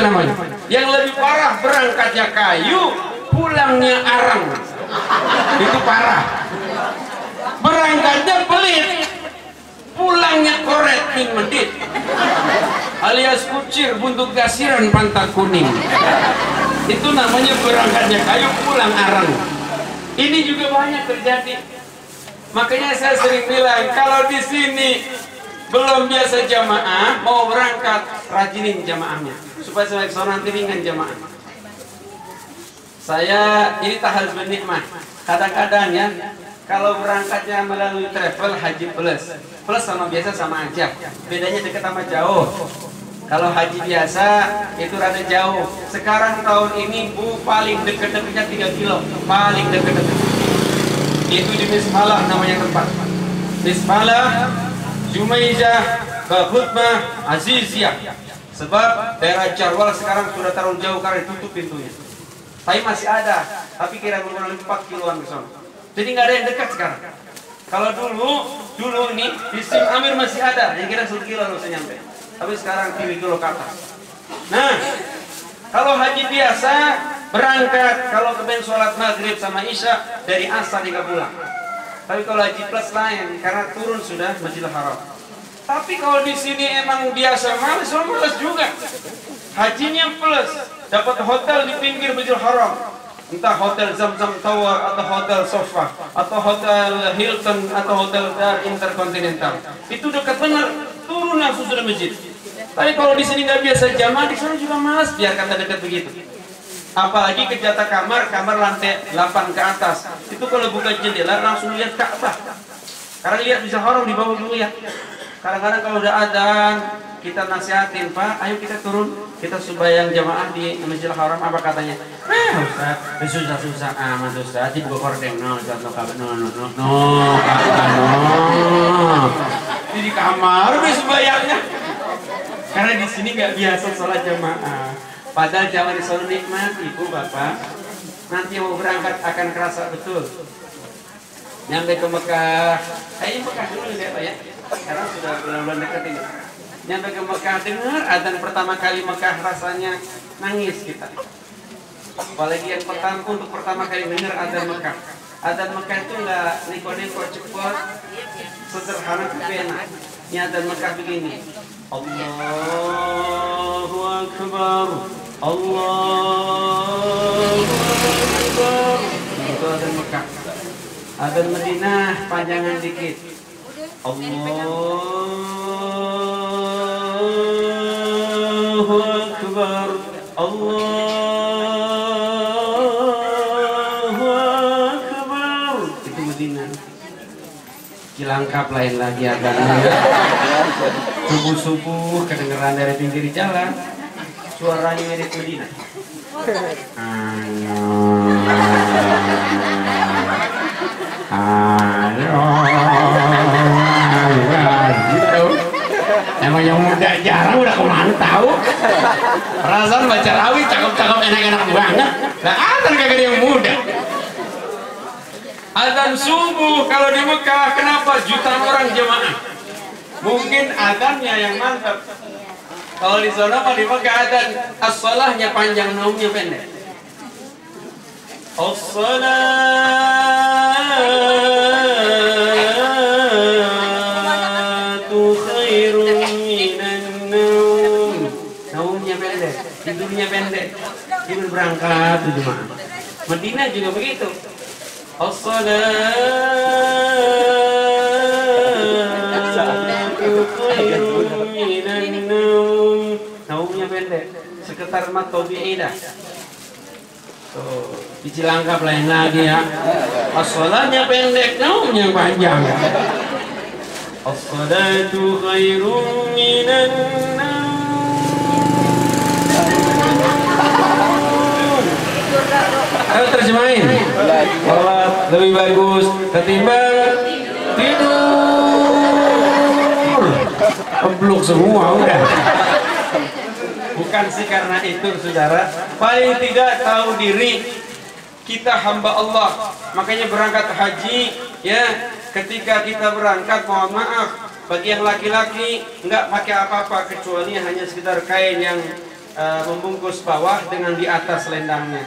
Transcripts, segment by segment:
namanya. Yang lebih parah, berangkatnya kayu, pulangnya arang. Itu parah. Berangkatnya pelit, pulangnya koret min mendit, alias kucir buntut kasiran pantat kuning. Itu namanya berangkatnya kayu, pulang arang. Ini juga banyak terjadi. Makanya saya sering bilang, kalau di sini belum biasa jamaah, mau berangkat, rajinin jamaahnya supaya sampai sana nanti ringan jamaah. Saya ini tahal bernikmat. Kadang-kadang ya, kalau berangkatnya melalui travel haji plus sama biasa sama aja. Bedanya dekat sama jauh. Kalau haji biasa itu rada jauh. Sekarang tahun ini Bu paling dekat-dekatnya 3 kilo, paling dekat-dekat. Itu di Mismalah namanya tempat. Mismalah, Jumaizah, Bahutmah, Aziziyah. Sebab daerah Jarwal sekarang sudah terlalu jauh karena ditutup pintunya. Tapi masih ada, tapi kira kurang lebih 4 kiloan ke sana. Jadi nggak ada yang dekat sekarang. Kalau dulu ini di Sim Amir masih ada, yang kira 1 kilo harus nyampe. Tapi sekarang 3 kilo ke atas. Nah, kalau haji biasa berangkat, kalau kemudian sholat maghrib sama isya dari asar hingga pulang. Tapi kalau haji plus lain, karena turun sudah Masjidil Haram. Tapi kalau di sini emang biasa males juga. Hajinya plus, dapat hotel di pinggir Masjidil Haram. Entah hotel Zamzam Tower atau hotel Sofa atau hotel Hilton atau hotel Intercontinental. Itu dekat benar, turun langsung sudah masjid. Tapi kalau di sini nggak biasa jamaah, di sana juga malas, biarkan dekat begitu. Apalagi ke jatah kamar lantai 8 ke atas. Itu kalau buka jendela langsung lihat Ka'bah. Karena lihat bisa Haram di bawah dulu ya. Kadang-kadang kalau udah adzan, kita nasihatin, Pak, ayo kita turun, kita sembahyang jamaah di Masjidil Haram. Apa katanya? Ustaz, susah-susah amat Ustaz, dibuka kordeng, no. Di kamar udah sembahyangnya. Karena di sini nggak biasa sholat jamaah. Padahal jangan disuruh nikmat, Ibu Bapak. Nanti mau berangkat akan kerasa betul. Nyampe ke Mekah, ini Mekah dulu ya Pak ya. Sekarang sudah bulan-bulan dekat ini. Nyampe ke Mekah, dengar adzan pertama kali Mekah, rasanya nangis kita. Apalagi yang untuk pertama kali dengar adzan Mekah. Adzan Mekah itu nggak neko-neko cepat, sederhana tapi enak. Ini adzan Mekah begini. Allahu Akbar, Allahu Akbar. Itu adzan Mekah. Adzan Madinah panjangan dikit. Allahu Akbar, Allahu Akbar. Itu Madinah. Cilangkap lain lagi adzannya. Subuh-subuh kedengeran dari pinggir jalan, suaranya mirip Madinah. Emang yang muda jarang udah kemana tahu? Perasaan baca rawi cakep-cakep enak-enak banget. Nah, adzan kagak yang muda. Adzan subuh kalau di Mekah, kenapa jutaan orang jemaah? Mungkin adzannya yang mantap. Kalau di sana di Mekah adzan as-shalahnya panjang, naumnya pendek. As-salatu khairun minan naum. Naumnya pendek, tidurnya pendek. Tidur berangkat tuh jemaah. Madinah juga begitu. As-salatu khairun minan naum. Naumnya pendek, sekitar matobi'idah. Di Cilangkap lain lagi ya. As-salatnya pendek, naumnya panjang. As-salatu khairun minan naum. Ayo terjemahin. Salat lebih bagus ketimbang tidur. Kebluk semua udah. Bukan sih karena itu saudara, paling tidak tahu diri kita hamba Allah. Makanya berangkat haji ya, ketika kita berangkat mohon maaf bagi yang laki-laki nggak pakai apa-apa kecuali hanya sekedar kain yang membungkus bawah dengan di atas selendangnya.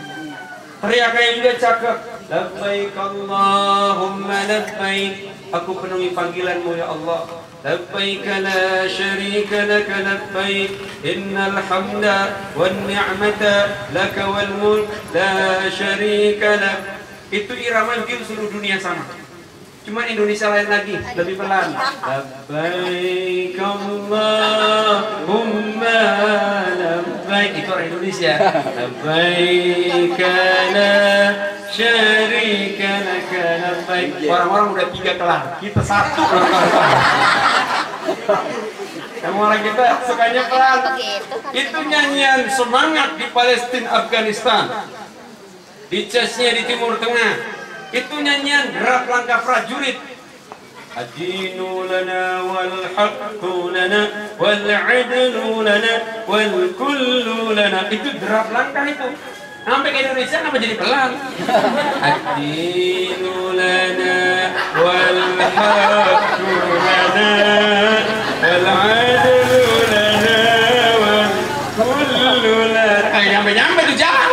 Teriakannya juga cakep. Labbaik Allahumma labbaik. Aku penuhi panggilanmu ya Allah. Labbaik la syarika laka labbaik. Innal hamda wan ni'mata laka wal mulk la syarika lak. Itu irama begitu seluruh dunia sama. Cuma Indonesia lain lagi, lebih pelan. Labbaik Allahumma labbaik. Itu orang Indonesia. Labbaik la syarika laka labbaik. Orang-orang udah 3 kelar, kita 1 kelar. Kamu orang kita sukanya pelan. Itu nyanyian semangat di Palestina, Afghanistan, di Chechnya di Timur Tengah. Itu nyanyian gerak langkah prajurit. Ad-dinu lana wal haqqu lana wal 'adlu lana wal kullu lana. Itu gerak langkah itu. Sampai ke Indonesia kenapa jadi pelan? Ad-dinu lana wal haqqu lana wal 'adlu lana wal kullu lana. Nyampe tuh jalan.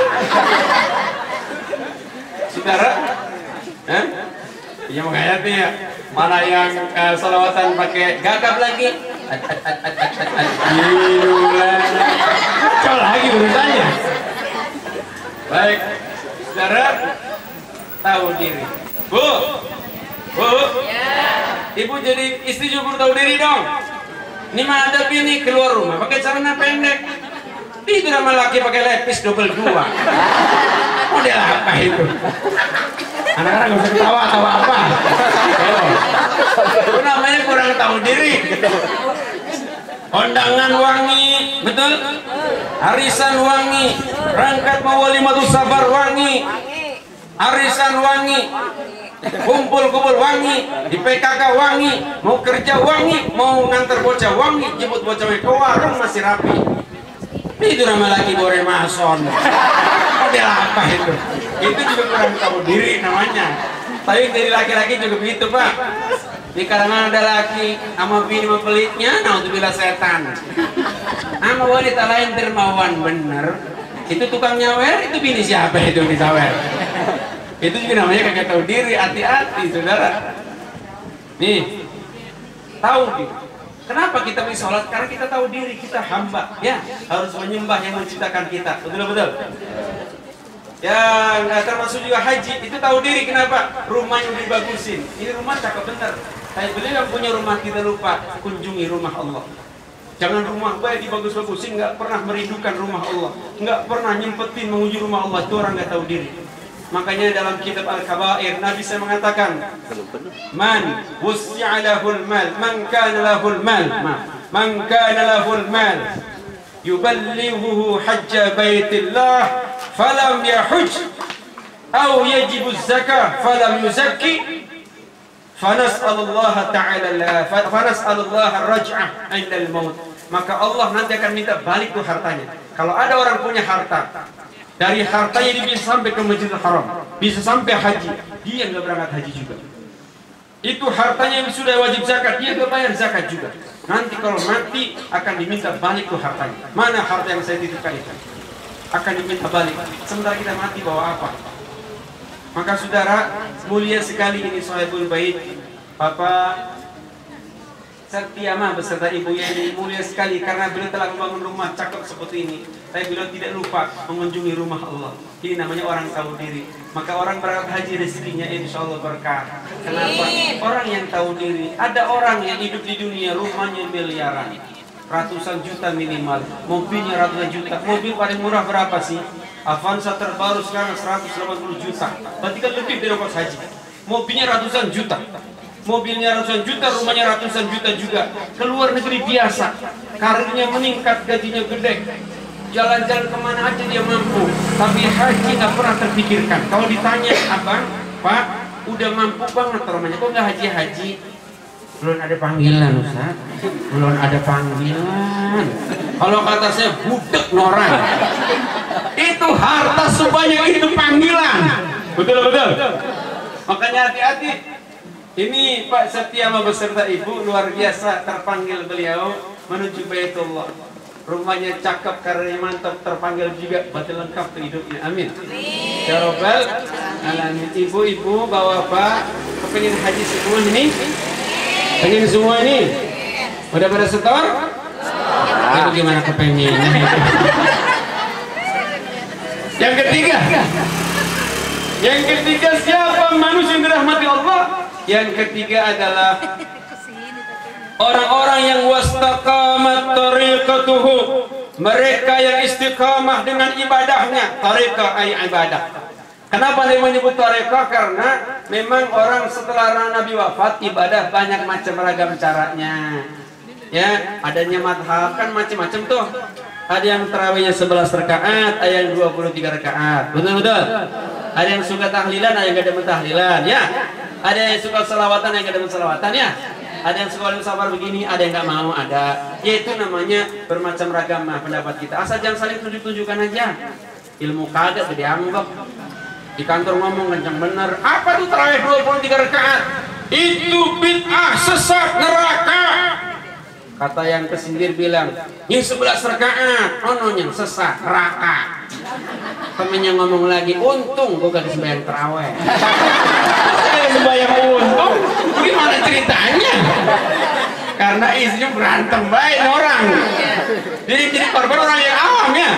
Saudara, ya makanya nih ya, mana yang salawatan pakai gagap lagi, kacau lagi urusannya. Baik, saudara, tahu diri. Bu, ibu jadi istri juga tahu diri dong. Ini mah ada bini keluar rumah pakai celana pendek, itu nama laki pakai lepis double 2. Model apa itu? Anak-anak nggak usah ketawa apa? Itu namanya kurang tahu diri. Kondangan wangi, betul? Arisan wangi, berangkat mau walimatus sabar wangi, arisan wangi, kumpul-kumpul wangi, di PKK wangi, mau kerja wangi, mau ngantar bocah wangi, jemput bocah ke warung masih rapi. Itu nama laki bore mason. Model apa itu? Itu juga kurang tahu diri namanya. Tapi dari laki-laki juga begitu Pak. Di kalangan ada laki sama bini pelitnya, naudzubillah setan. Sama wanita lain dermawan bener. Itu tukang nyawer, itu bini siapa itu disawer? Itu juga namanya kagak tahu diri. Hati-hati saudara. Nih, tahu diri. Kenapa kita bisa sholat? Karena kita tahu diri kita hamba, ya harus menyembah yang menciptakan kita. Betul-betul. Ya, termasuk juga haji. Itu tahu diri. Kenapa? Rumahnya udah dibagusin. Ini rumah cakep bener. Tapi beliau yang punya rumah kita lupa kunjungi rumah Allah. Jangan rumah baik dibagus-bagusin, nggak pernah merindukan rumah Allah, nggak pernah nyempetin menguji rumah Allah. Itu orang nggak tahu diri. Makanya dalam kitab Al-Kabair Nabi saya mengatakan, man wus'i'a lahul mal, man kana lahul mal, man kana lahul mal yuballighuhu hajja baitillah falam yahuj aw yajibu zakah falam yuzakki fanas'alullah ta'ala fanas'alullah ar-raj'ah 'inda al-maut. Maka Allah nanti akan minta balik tuh hartanya. Kalau ada orang punya harta, dari hartanya dia bisa sampai ke Masjidil Haram, bisa sampai haji, dia nggak berangkat haji juga. Itu hartanya yang sudah wajib zakat, dia nggak bayar zakat juga. Nanti kalau mati akan diminta balik tuh hartanya. Mana harta yang saya titipkan itu? Akan diminta balik. Sementara kita mati bawa apa? Maka saudara, mulia sekali ini Shahibul Bait, Bapak Setia-mah beserta ibunya ini mulia sekali karena beliau telah membangun rumah cakep seperti ini. Tapi beliau tidak lupa mengunjungi rumah Allah. Ini namanya orang tahu diri. Maka orang berangkat haji rezekinya insya Allah berkah. Kenapa? Orang yang tahu diri. Ada orang yang hidup di dunia rumahnya miliaran, ratusan juta minimal, mobilnya ratusan juta. Mobil paling murah berapa sih? Avanza terbaru sekarang 180 juta. Berarti kan lebih dari ongkos haji. Mobilnya ratusan juta. Mobilnya ratusan juta, rumahnya ratusan juta juga. Keluar negeri biasa, karirnya meningkat, gajinya gede, jalan-jalan kemana aja dia mampu. Tapi haji nggak pernah terpikirkan. Kalau ditanya, abang, pak, udah mampu banget rumahnya, kok nggak haji-haji? Belum ada panggilan, Ustaz. Belum ada panggilan. Kalau kata saya, budek norang. Itu harta sebanyak itu panggilan. Betul-betul. Makanya hati-hati. Ini Pak Setia beserta Ibu luar biasa terpanggil beliau menuju Baitullah. rumahnya cakep, karirnya mantap, terpanggil juga, berarti lengkap tuh hidupnya. Amin. Ya Rabbal alamin. Ibu-ibu, bapak-bapak, kepengen haji semua ini? Pengen semua ini? Udah pada setor? Itu gimana kepengen? Yang ketiga siapa manusia yang dirahmati Allah? Yang ketiga adalah orang-orang yang wastaqamat tariqatuhu, mereka yang istiqamah dengan ibadahnya. Tariqah ay ibadah. Kenapa dia menyebut tariqah? Karena memang orang setelah Nabi wafat ibadah banyak macam ragam caranya. Ya, adanya madhab kan macam-macam tuh. Ada yang tarawihnya 11 rakaat, ada yang 23 rakaat. Betul-betul. Ada yang suka tahlilan, ada yang gak ada tahlilan, ya. Ada yang suka selawatan, ada yang gak ada selawatan, ya. Ada yang suka sabar begini, ada yang nggak mau, ada. Yaitu namanya bermacam ragam pendapat kita. Asal jangan saling tunjuk-tunjukkan aja. Ilmu kagak gede anggap. Di kantor ngomong kencang bener. Apa tuh tarawih 23 rakaat? Itu bid'ah, sesat, neraka. Kata yang kesindir bilang, yang 11 rakaat, ono yang sesat, neraka. Temennya ngomong lagi, untung gue gak disembahyang tarawih. Saya sembahyang untung, gimana ceritanya? Karena isinya berantem baik orang. Jadi korban orang yang awam ya.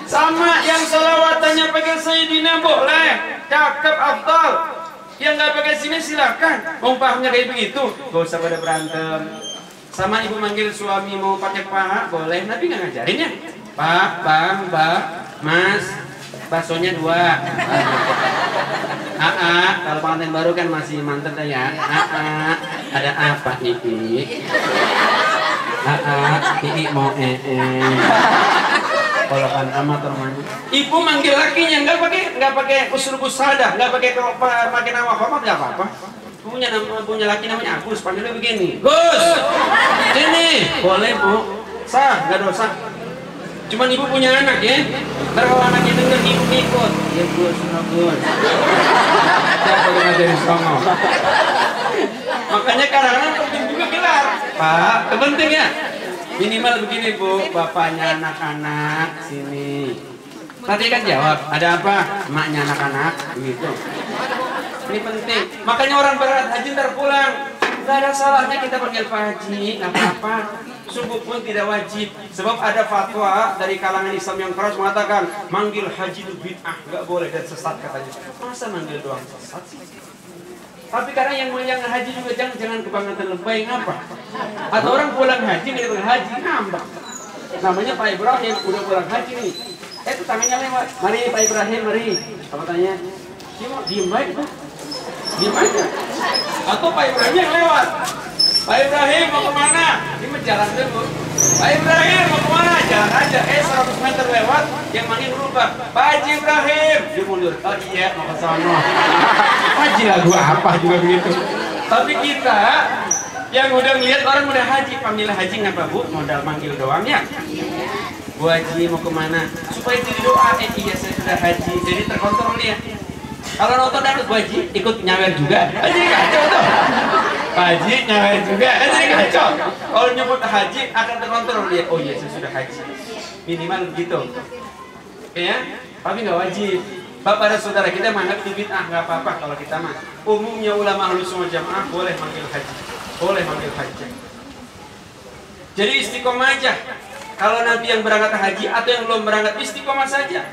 Sama yang selawatannya pakai Sayyidina boleh, cakep afdal. Yang nggak pakai sini silakan. Mau pahamnya kayak begitu, gak usah pada berantem. Sama ibu manggil suami mau pakai paha boleh, Nabi nggak ngajarin ya. Pak, bang, mbak, mas, baksonya 2. Kalau pengantin baru kan masih mantan ya. Ada apa Ibi? Ibi mau kalau kan amat rumahnya. Ibu manggil lakinya nggak pakai usul sadah, nggak pakai nama hormat nggak apa-apa. Punya laki namanya Agus, panggilnya begini, Gus, sini, boleh bu, sah, nggak dosa. Cuman ibu punya anak ya, ntar kalau anaknya denger ibu ikut, ya Gus, Gus. Siapa yang ngajarin songo? Makanya kadang-kadang penting juga gelar, Pak, penting ya. Minimal begini bu, bapaknya anak-anak sini. Tadi kan jawab, ada apa? Emaknya anak-anak, begitu. Ini penting. Makanya orang berangkat haji ntar pulang, nggak ada salahnya kita panggil Pak Haji, nggak apa-apa. Sungguh pun tidak wajib. Sebab ada fatwa dari kalangan Islam yang keras mengatakan manggil haji itu bid'ah, nggak boleh dan sesat katanya. Masa manggil doang sesat sih? Tapi karena yang haji juga jangan kebangetan lebay ngapa? Atau orang pulang haji nggak pulang haji ngambek. Namanya Pak Ibrahim udah pulang haji nih. Itu tangannya lewat. Mari Pak Ibrahim, mari. Apa tanya? Diem baik tuh. Diem aja. Atau Pak Ibrahim yang lewat. Pak Ibrahim mau kemana? Ini jalan dulu. Pak Ibrahim mau kemana? Jalan aja. 100 meter lewat, yang manggil berubah. Pak Haji Ibrahim. Dia mundur. Oh iya, mau ke sana. Haji lagu apa juga begitu. Tapi kita yang udah ngeliat orang udah haji, panggil haji ngapa bu? Modal manggil doang ya. Bu Haji mau kemana? Supaya jadi doa. Iya saya sudah haji. Jadi terkontrol ya. Kalau nonton dangdut Bu Haji ikut nyawer juga. Jadi kacau tuh. Pak Haji nyawer juga. Jadi kacau. Kalau nyebut haji akan terkontrol dia. Oh iya saya sudah haji. Minimal begitu. Ya, tapi nggak wajib. Bapak dan saudara kita menganggap itu bid'ah, nggak apa-apa kalau kita mah. Umumnya ulama ahlus sunnah jamaah boleh manggil haji. Boleh manggil haji. Jadi istiqomah aja. Kalau Nabi yang berangkat haji atau yang belum berangkat istiqomah saja.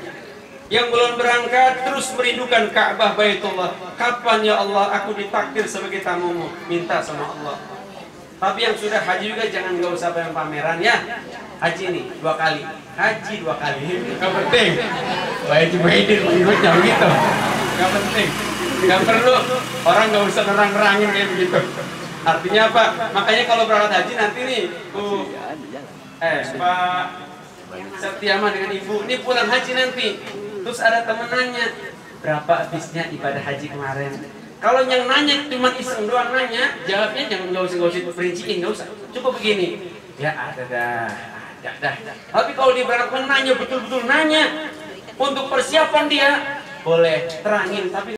Yang belum berangkat terus merindukan Ka'bah Baitullah. Kapan ya Allah aku ditakdir sebagai tamumu? Minta sama Allah. Tapi yang sudah haji juga jangan nggak usah pameran ya. Haji nih 2 kali. Haji 2 kali. Gak penting. Haji Baidir menurutnya begitu. Gak penting. Gak perlu. Orang nggak usah nerang-nerangin kayak begitu. Artinya apa? Makanya kalau berangkat haji nanti nih, Pak Setiama dengan Ibu, ini pulang haji nanti. Terus ada temen nanya, berapa habisnya ibadah haji kemarin? Kalau yang nanya cuma iseng doang nanya, jawabnya jangan nggak usah perinciin, nggak usah. Cukup begini, ya ada dah. Tapi kalau dia berangkat nanya betul-betul nanya untuk persiapan dia, boleh terangin. Tapi